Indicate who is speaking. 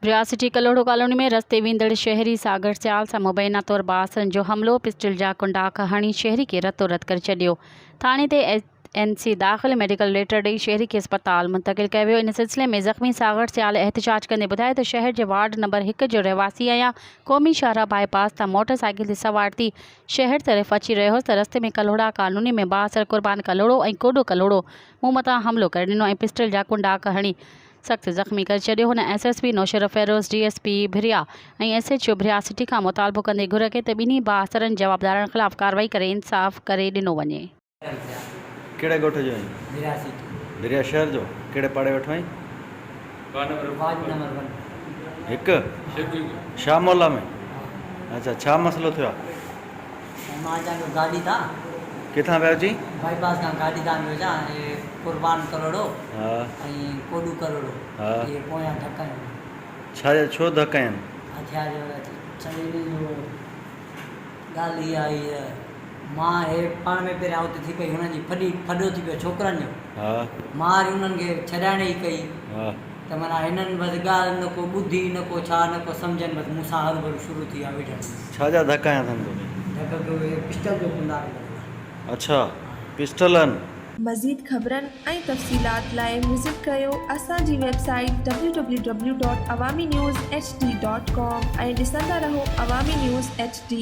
Speaker 1: ब्रियासिटी कलोड़ो colony में रस्ते वेंदड़ शहरी सागर सियाल सां मुबैना तौर बासरनि जो हमलो पिस्टल जा कुंडाक हणी शहरी के रतो रत करे छॾियो। थाणे ते एनसी दाख़िल मेडिकल लेटर ॾेई शहरी के अस्पताल मुंतकिल कयो वियो। इन सिलसिले में ज़ख़्मी सागर सियाल एहतजाज कंदे ॿुधायो त शहर जे वार्ड नंबर 1 जो रहवासी आहियां। क़ौमी शाहराह बाईपास तां मोटरसाइकिल ते सवार थी शहर तरफ़ अची रहियो हुअसि त रस्ते में कलोड़ा कॉलोनी में बासर कुर्बान कलोड़ो ऐं कोडो कलोड़ो मूं मथां हमलो करे ॾिनो ऐं पिस्टल जा कुंडाक हणी सख़्त ज़ख़्मी करे छॾियो। हुन एसएसपी नौशरफ फेरोज़ डीएसपी भिरिया ऐं एसएचओ ब्रियासिटी खां मुतालबो कंदे घुर कई त ॿिन्ही बासरनि जवाबदारनि ख़िलाफ़ कार्रवाई करे इंसाफ़ करे ॾिनो वञे।
Speaker 2: कहिड़े ॻोठ जो आहीं? भिरिया शहर जो कहिड़े पाड़े वेठो आहीं? हिकु छा मोहल्ला में? अच्छा, छा मसइलो थियो आहे?
Speaker 3: गाड़ी था
Speaker 2: किथां पिया अची?
Speaker 3: बाईपास का गाड़ी था वेचा कुर्बान कलोड़ो
Speaker 2: हा
Speaker 3: कोडू कलोड़ो
Speaker 2: हा
Speaker 3: ये पोया धक्का
Speaker 2: छा छो धक्का आहिनि?
Speaker 3: अच्छा चली ॻाल्हि इहा आई मां हे पाण में पहिरियां हुते थी पई हुननि जी फॾो थी पियो छोकिरनि जो
Speaker 2: हा
Speaker 3: मार हुननि खे छॾाइण ई कई
Speaker 2: हा
Speaker 3: त माना हिननि बसि ॻाल्हि न को ॿुधी न को छा न को सम्झनि बसि मूंसां हर भर शुरू थी विया वेठनि
Speaker 2: छा जा धक्का आया अथनि तोखे?
Speaker 3: धक पिस्टल जो कुंडाक।
Speaker 2: अच्छा, पिस्टलन।
Speaker 4: मज़ीद ख़बरनि ऐं तफ़सीलात लाइ विज़िट कयो असांजी वेबसाइट www.awamiNewsHD.com ऐं ॾिसंदा रहो अवामी न्यूज़ HD।